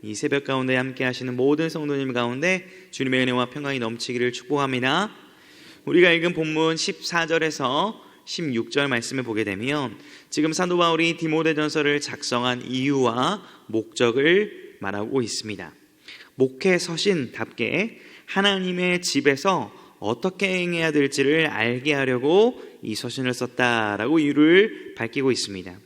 이 새벽 가운데 함께 하시는 모든 성도님 가운데 주님의 은혜와 평강이 넘치기를 축복합니다. 우리가 읽은 본문 14절에서 16절 말씀을 보게 되면 지금 사도 바울이 디모데전서를 작성한 이유와 목적을 말하고 있습니다. 목회 서신답게 하나님의 집에서 어떻게 행해야 될지를 알게 하려고 이 서신을 썼다라고 이유를 밝히고 있습니다.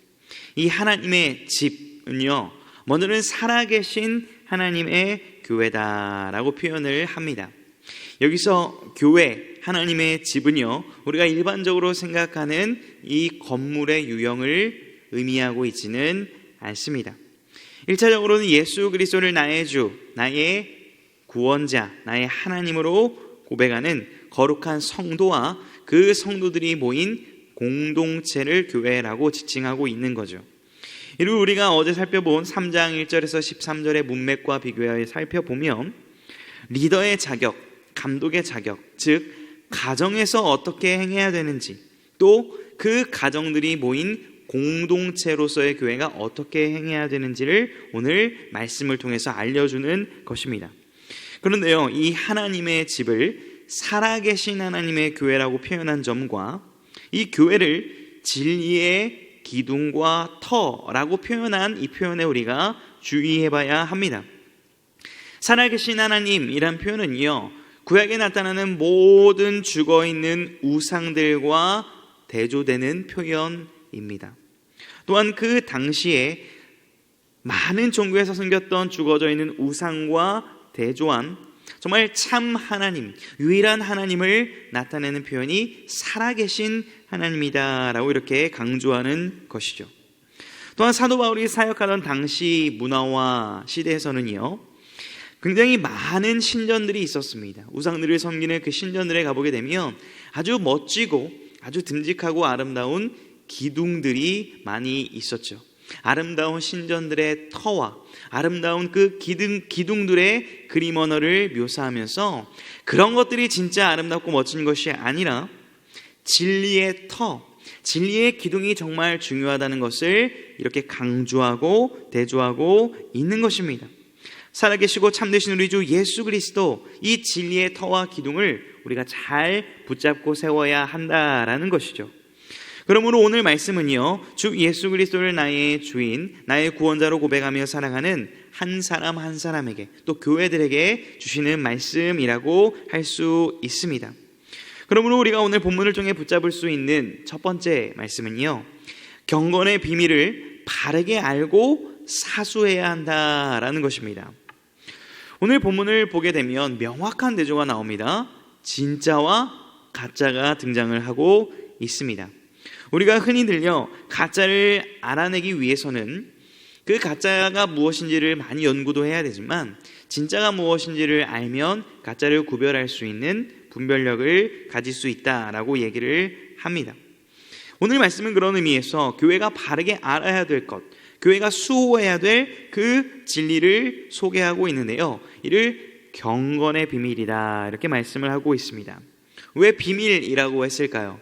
이 하나님의 집은요, 먼저는 살아계신 하나님의 교회다라고 표현을 합니다. 여기서 교회, 하나님의 집은요, 우리가 일반적으로 생각하는 이 건물의 유형을 의미하고 있지는 않습니다. 1차적으로는 예수 그리스도를 나의 주, 나의 구원자, 나의 하나님으로 고백하는 거룩한 성도와 그 성도들이 모인 공동체를 교회라고 지칭하고 있는 거죠. 이를 우리가 어제 살펴본 3장 1절에서 13절의 문맥과 비교하여 살펴보면 리더의 자격, 감독의 자격, 즉 가정에서 어떻게 행해야 되는지, 또 그 가정들이 모인 공동체로서의 교회가 어떻게 행해야 되는지를 오늘 말씀을 통해서 알려주는 것입니다. 그런데요, 이 하나님의 집을 살아계신 하나님의 교회라고 표현한 점과 이 교회를 진리의 기둥과 터라고 표현한 이 표현에 우리가 주의해봐야 합니다. 살아계신 하나님이란 표현은요, 구약에 나타나는 모든 죽어있는 우상들과 대조되는 표현입니다. 또한 그 당시에 많은 종교에서 숨겼던 죽어져 있는 우상과 대조한 정말 참 하나님, 유일한 하나님을 나타내는 표현이 살아계신 하나님이다라고 이렇게 강조하는 것이죠. 또한 사도 바울이 사역하던 당시 문화와 시대에서는요, 굉장히 많은 신전들이 있었습니다. 우상들을 섬기는 그 신전들에 가보게 되면 아주 멋지고 아주 듬직하고 아름다운 기둥들이 많이 있었죠. 아름다운 신전들의 터와 아름다운 그 기둥들의 그림 언어를 묘사하면서 그런 것들이 진짜 아름답고 멋진 것이 아니라 진리의 터, 진리의 기둥이 정말 중요하다는 것을 이렇게 강조하고 대조하고 있는 것입니다. 살아계시고 참되신 우리 주 예수 그리스도, 이 진리의 터와 기둥을 우리가 잘 붙잡고 세워야 한다라는 것이죠. 그러므로 오늘 말씀은요, 주 예수 그리스도를 나의 주인, 나의 구원자로 고백하며 살아가는 한 사람 한 사람에게, 또 교회들에게 주시는 말씀이라고 할 수 있습니다. 그러므로 우리가 오늘 본문을 통해 붙잡을 수 있는 첫 번째 말씀은요, 경건의 비밀을 바르게 알고 사수해야 한다라는 것입니다. 오늘 본문을 보게 되면 명확한 대조가 나옵니다. 진짜와 가짜가 등장을 하고 있습니다. 우리가 흔히들요, 가짜를 알아내기 위해서는 그 가짜가 무엇인지를 많이 연구도 해야 되지만 진짜가 무엇인지를 알면 가짜를 구별할 수 있는 분별력을 가질 수 있다라고 얘기를 합니다. 오늘 말씀은 그런 의미에서 교회가 바르게 알아야 될 것, 교회가 수호해야 될 그 진리를 소개하고 있는데요, 이를 경건의 비밀이다 이렇게 말씀을 하고 있습니다. 왜 비밀이라고 했을까요?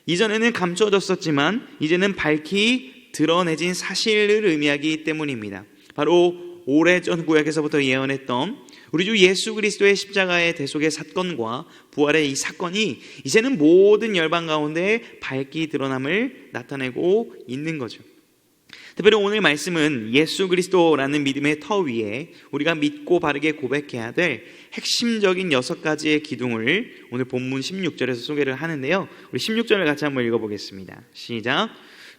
이전에는 감춰졌었지만 이제는 밝히 드러내진 사실을 의미하기 때문입니다. 바로 오래전 구약에서부터 예언했던 우리 주 예수 그리스도의 십자가의 대속의 사건과 부활의 이 사건이 이제는 모든 열방 가운데 밝히 드러남을 나타내고 있는 거죠. 특별히 오늘 말씀은 예수 그리스도라는 믿음의 터 위에 우리가 믿고 바르게 고백해야 될 핵심적인 6가지의 기둥을 오늘 본문 16절에서 소개를 하는데요, 우리 16절을 같이 한번 읽어보겠습니다. 시작.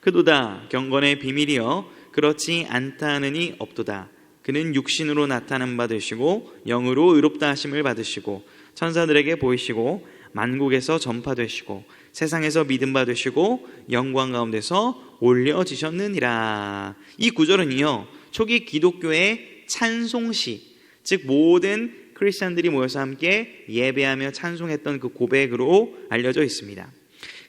그도다 경건의 비밀이여 그렇지 않다 하느니 없도다. 그는 육신으로 나타난 바 되시고 영으로 의롭다 하심을 받으시고 천사들에게 보이시고 만국에서 전파되시고 세상에서 믿음 받으시고 영광 가운데서 올려지셨느니라. 이 구절은요, 초기 기독교의 찬송시, 즉 모든 크리스찬들이 모여서 함께 예배하며 찬송했던 그 고백으로 알려져 있습니다.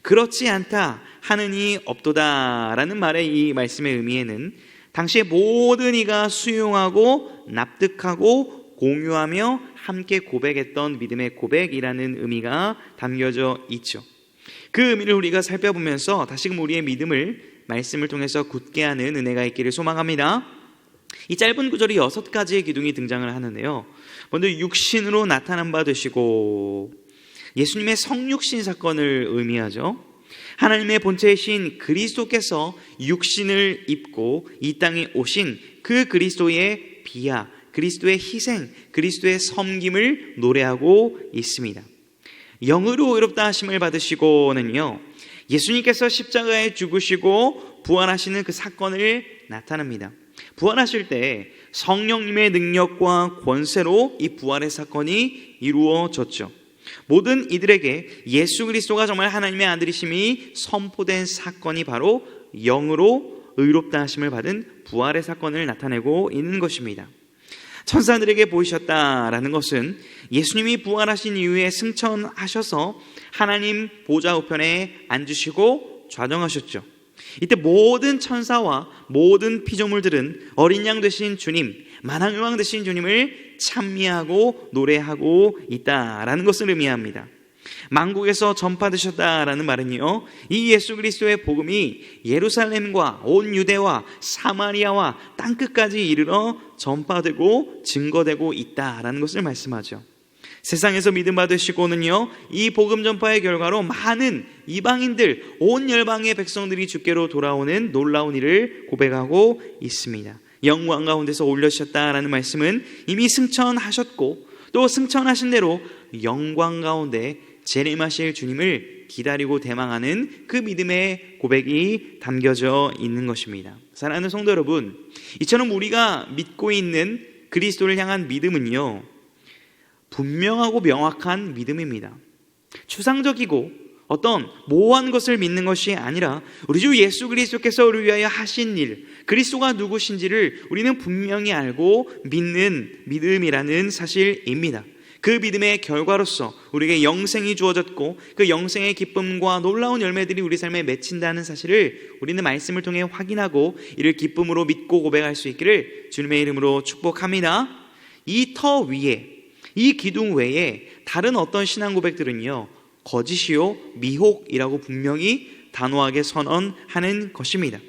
그렇지 않다 하느니 없도다 라는 말의 이 말씀의 의미에는 당시에 모든 이가 수용하고 납득하고 공유하며 함께 고백했던 믿음의 고백이라는 의미가 담겨져 있죠. 그 의미를 우리가 살펴보면서 다시금 우리의 믿음을 말씀을 통해서 굳게 하는 은혜가 있기를 소망합니다. 이 짧은 구절이 6가지의 기둥이 등장을 하는데요. 먼저 육신으로 나타난 바 되시고, 예수님의 성육신 사건을 의미하죠. 하나님의 본체이신 그리스도께서 육신을 입고 이 땅에 오신 그 그리스도의 비하, 그리스도의 희생, 그리스도의 섬김을 노래하고 있습니다. 영으로 의롭다 하심을 받으시고는요, 예수님께서 십자가에 죽으시고 부활하시는 그 사건을 나타납니다. 부활하실 때 성령님의 능력과 권세로 이 부활의 사건이 이루어졌죠. 모든 이들에게 예수 그리스도가 정말 하나님의 아들이심이 선포된 사건이 바로 영으로 의롭다 하심을 받은 부활의 사건을 나타내고 있는 것입니다. 천사들에게 보이셨다라는 것은 예수님이 부활하신 이후에 승천하셔서 하나님 보좌 우편에 앉으시고 좌정하셨죠. 이때 모든 천사와 모든 피조물들은 어린 양 되신 주님, 만왕의 왕 되신 주님을 찬미하고 노래하고 있다라는 것을 의미합니다. 만국에서 전파되셨다라는 말은요, 이 예수 그리스도의 복음이 예루살렘과 온 유대와 사마리아와 땅끝까지 이르러 전파되고 증거되고 있다라는 것을 말씀하죠. 세상에서 믿음 받으시고는요, 이 복음 전파의 결과로 많은 이방인들, 온 열방의 백성들이 주께로 돌아오는 놀라운 일을 고백하고 있습니다. 영광 가운데서 올려주셨다라는 말씀은 이미 승천하셨고, 또 승천하신 대로 영광 가운데 재림하실 주님을 기다리고 대망하는 그 믿음의 고백이 담겨져 있는 것입니다. 사랑하는 성도 여러분, 이처럼 우리가 믿고 있는 그리스도를 향한 믿음은요, 분명하고 명확한 믿음입니다. 추상적이고 어떤 모호한 것을 믿는 것이 아니라 우리 주 예수 그리스도께서 우리를 위하여 하신 일, 그리스도가 누구신지를 우리는 분명히 알고 믿는 믿음이라는 사실입니다. 그 믿음의 결과로서 우리에게 영생이 주어졌고, 그 영생의 기쁨과 놀라운 열매들이 우리 삶에 맺힌다는 사실을 우리는 말씀을 통해 확인하고 이를 기쁨으로 믿고 고백할 수 있기를 주님의 이름으로 축복합니다. 이 터 위에, 이 기둥 외에 다른 어떤 신앙 고백들은요, 거짓이요 미혹이라고 분명히 단호하게 선언하는 것입니다.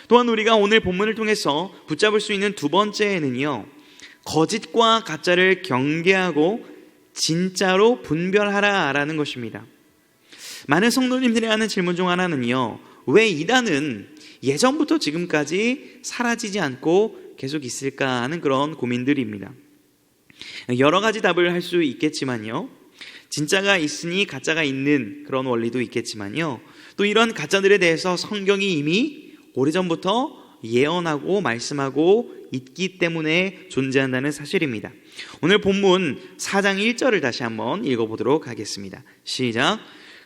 또한 우리가 오늘 본문을 통해서 붙잡을 수 있는 두 번째는요, 거짓과 가짜를 경계하고 진짜로 분별하라라는 것입니다. 많은 성도님들이 하는 질문 중 하나는요, 왜 이단은 예전부터 지금까지 사라지지 않고 계속 있을까 하는 그런 고민들입니다. 여러 가지 답을 할 수 있겠지만요, 진짜가 있으니 가짜가 있는 그런 원리도 있겠지만요, 또 이런 가짜들에 대해서 성경이 이미 오래전부터 예언하고 말씀하고 있기 때문에 존재한다는 사실입니다. 오늘 본문 4장 1절을 다시 한번 읽어보도록 하겠습니다. 시작.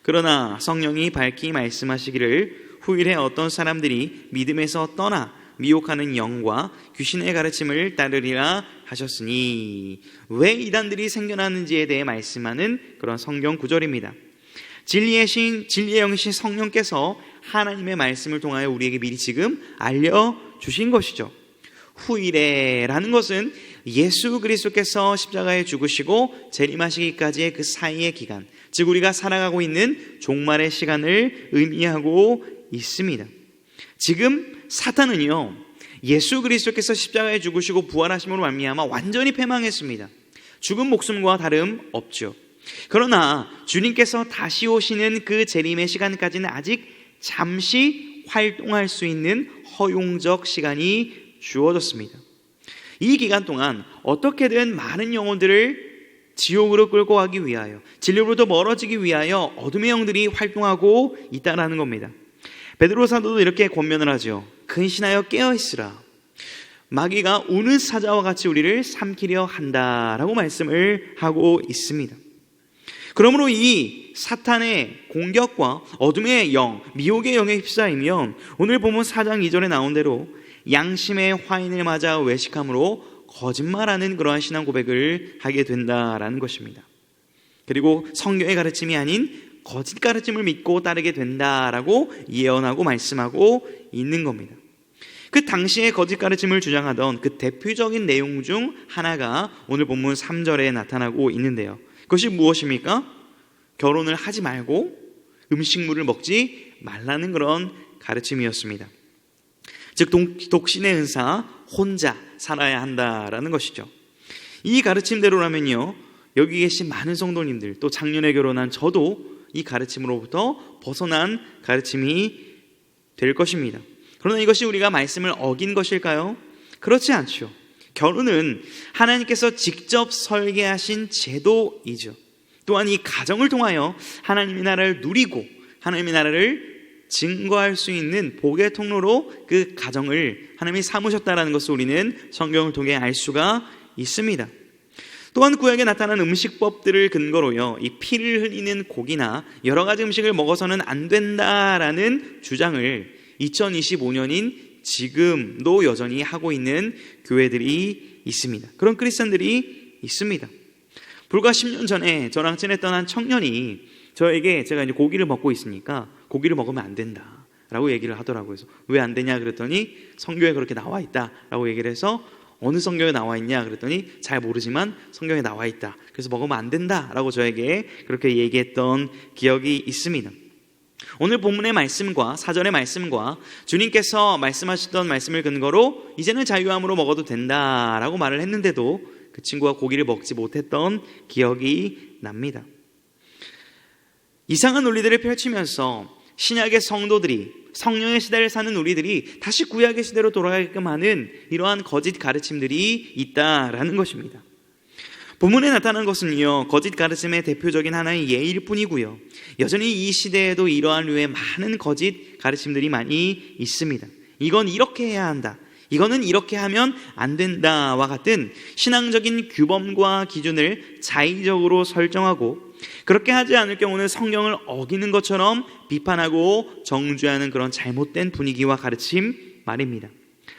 그러나 성령이 밝히 말씀하시기를 후일에 어떤 사람들이 믿음에서 떠나 미혹하는 영과 귀신의 가르침을 따르리라 하셨으니, 왜 이단들이 생겨나는지에 대해 말씀하는 그런 성경 구절입니다. 진리의 영이신 성령께서 하나님의 말씀을 통하여 우리에게 미리 지금 알려주신 것이죠. 후일에라는 것은 예수 그리스도께서 십자가에 죽으시고 재림하시기까지의 그 사이의 기간, 즉 우리가 살아가고 있는 종말의 시간을 의미하고 있습니다. 지금 사탄은요, 예수 그리스도께서 십자가에 죽으시고 부활하심으로 말미암아 완전히 패망했습니다. 죽은 목숨과 다름없죠. 그러나 주님께서 다시 오시는 그 재림의 시간까지는 아직 잠시 활동할 수 있는 허용적 시간이 주어졌습니다. 이 기간 동안 어떻게든 많은 영혼들을 지옥으로 끌고 가기 위하여, 진리로부터 멀어지기 위하여 어둠의 영들이 활동하고 있다는 겁니다. 베드로 사도도 이렇게 권면을 하죠. 근신하여 깨어있으라. 마귀가 우는 사자와 같이 우리를 삼키려 한다라고 말씀을 하고 있습니다. 그러므로 이 사탄의 공격과 어둠의 영, 미혹의 영에 휩싸이면 오늘 본문 4장 2절에 나온 대로 양심의 화인을 맞아 외식함으로 거짓말하는 그러한 신앙 고백을 하게 된다라는 것입니다. 그리고 성경의 가르침이 아닌 거짓 가르침을 믿고 따르게 된다라고 예언하고 말씀하고 있는 겁니다. 그 당시에 거짓 가르침을 주장하던 그 대표적인 내용 중 하나가 오늘 본문 3절에 나타나고 있는데요. 그것이 무엇입니까? 결혼을 하지 말고 음식물을 먹지 말라는 그런 가르침이었습니다. 즉 독신의 은사, 혼자 살아야 한다라는 것이죠. 이 가르침대로라면요, 여기 계신 많은 성도님들, 또 작년에 결혼한 저도 이 가르침으로부터 벗어난 가르침이 될 것입니다. 그러나 이것이 우리가 말씀을 어긴 것일까요? 그렇지 않죠. 결혼은 하나님께서 직접 설계하신 제도이죠. 또한 이 가정을 통하여 하나님의 나라를 누리고 하나님의 나라를 증거할 수 있는 복의 통로로 그 가정을 하나님이 삼으셨다는 것을 우리는 성경을 통해 알 수가 있습니다. 또한 구약에 나타난 음식법들을 근거로요, 이 피를 흘리는 고기나 여러 가지 음식을 먹어서는 안 된다라는 주장을 2025년인 지금도 여전히 하고 있는 교회들이 있습니다. 그런 크리스천들이 있습니다. 불과 10년 전에 저랑 친했던 한 청년이 저에게, 제가 이제 고기를 먹고 있으니까 고기를 먹으면 안 된다 라고 얘기를 하더라고요. 그래서 왜 안 되냐 그랬더니 성경에 그렇게 나와 있다 라고 얘기를 해서, 어느 성경에 나와 있냐 그랬더니 잘 모르지만 성경에 나와 있다, 그래서 먹으면 안 된다 라고 저에게 그렇게 얘기했던 기억이 있습니다. 오늘 본문의 말씀과 사절의 말씀과 주님께서 말씀하셨던 말씀을 근거로 이제는 자유함으로 먹어도 된다라고 말을 했는데도 그 친구가 고기를 먹지 못했던 기억이 납니다. 이상한 논리들을 펼치면서 신약의 성도들이, 성령의 시대를 사는 우리들이 다시 구약의 시대로 돌아가게끔 하는 이러한 거짓 가르침들이 있다라는 것입니다. 본문에 나타난 것은요, 거짓 가르침의 대표적인 하나의 예일 뿐이고요, 여전히 이 시대에도 이러한 류의 많은 거짓 가르침들이 많이 있습니다. 이건 이렇게 해야 한다, 이거는 이렇게 하면 안 된다와 같은 신앙적인 규범과 기준을 자의적으로 설정하고, 그렇게 하지 않을 경우는 성경을 어기는 것처럼 비판하고 정죄하는 그런 잘못된 분위기와 가르침 말입니다.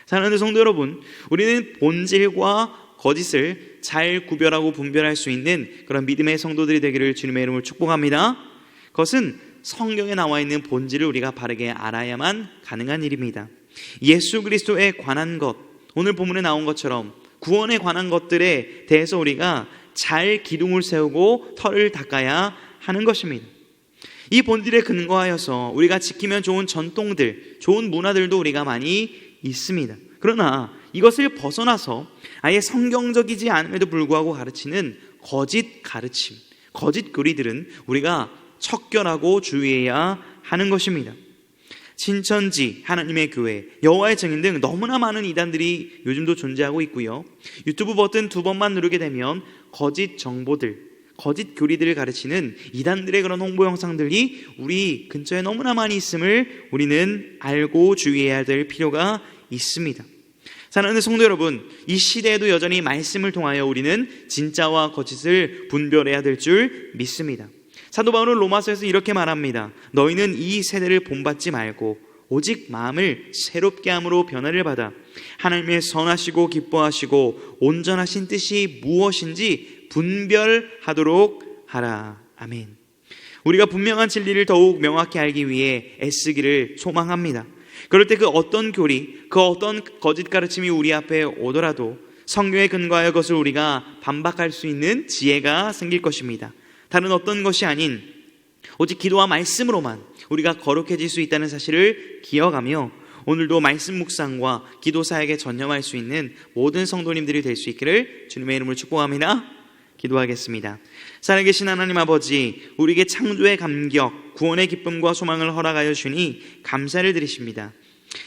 사랑하는 성도 여러분, 우리는 본질과 거짓을 잘 구별하고 분별할 수 있는 그런 믿음의 성도들이 되기를 주님의 이름으로 축복합니다. 그것은 성경에 나와 있는 본질을 우리가 바르게 알아야만 가능한 일입니다. 예수 그리스도에 관한 것, 오늘 본문에 나온 것처럼 구원에 관한 것들에 대해서 우리가 잘 기둥을 세우고 털을 닦아야 하는 것입니다. 이 본질에 근거하여서 우리가 지키면 좋은 전통들, 좋은 문화들도 우리가 많이 있습니다. 그러나 이것을 벗어나서 아예 성경적이지 않음에도 불구하고 가르치는 거짓 가르침, 거짓 교리들은 우리가 척결하고 주의해야 하는 것입니다. 신천지, 하나님의 교회, 여호와의 증인 등 너무나 많은 이단들이 요즘도 존재하고 있고요, 유튜브 버튼 2번만 누르게 되면 거짓 정보들, 거짓 교리들을 가르치는 이단들의 그런 홍보 영상들이 우리 근처에 너무나 많이 있음을 우리는 알고 주의해야 될 필요가 있습니다. 사랑하는 성도 여러분, 이 시대에도 여전히 말씀을 통하여 우리는 진짜와 거짓을 분별해야 될 줄 믿습니다. 사도 바울은 로마서에서 이렇게 말합니다. 너희는 이 세대를 본받지 말고 오직 마음을 새롭게 함으로 변화를 받아 하나님의 선하시고 기뻐하시고 온전하신 뜻이 무엇인지 분별하도록 하라. 아멘. 우리가 분명한 진리를 더욱 명확히 알기 위해 애쓰기를 소망합니다. 그럴 때 그 어떤 교리, 그 어떤 거짓 가르침이 우리 앞에 오더라도 성경에 근거하여 그것을 우리가 반박할 수 있는 지혜가 생길 것입니다. 다른 어떤 것이 아닌 오직 기도와 말씀으로만 우리가 거룩해질 수 있다는 사실을 기억하며 오늘도 말씀 묵상과 기도 사역에 전념할 수 있는 모든 성도님들이 될 수 있기를 주님의 이름으로 축복합니다. 기도하겠습니다. 살아계신 하나님 아버지, 우리에게 창조의 감격, 구원의 기쁨과 소망을 허락하여 주니 감사를 드리십니다.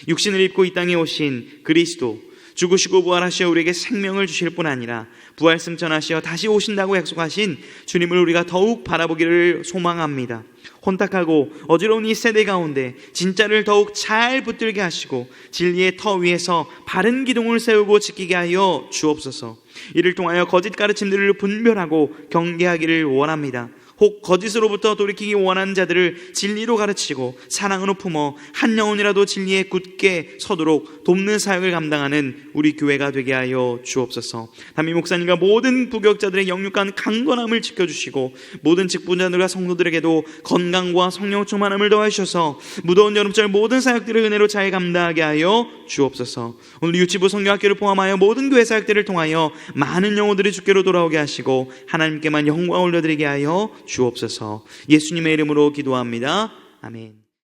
육신을 입고 이 땅에 오신 그리스도, 죽으시고 부활하시어 우리에게 생명을 주실 뿐 아니라 부활 승천하시어 다시 오신다고 약속하신 주님을 우리가 더욱 바라보기를 소망합니다. 혼탁하고 어지러운 이 세대 가운데 진짜를 더욱 잘 붙들게 하시고 진리의 터 위에서 바른 기둥을 세우고 지키게 하여 주옵소서. 이를 통하여 거짓 가르침들을 분별하고 경계하기를 원합니다. 혹 거짓으로부터 돌이키기 원하는 자들을 진리로 가르치고 사랑으로 품어 한 영혼이라도 진리에 굳게 서도록 돕는 사역을 감당하는 우리 교회가 되게 하여 주옵소서. 담임 목사님과 모든 부교육자들의 영육간 강건함을 지켜주시고 모든 직분자들과 성도들에게도 건강과 성령 충만함을 더하셔서 무더운 여름철 모든 사역들을 은혜로 잘 감당하게 하여 주옵소서. 오늘 유치부 성경학교를 포함하여 모든 교회 사역들을 통하여 많은 영혼들이 주께로 돌아오게 하시고 하나님께만 영광을 올려드리게 하여 주옵소서. 예수님의 이름으로 기도합니다. 아멘.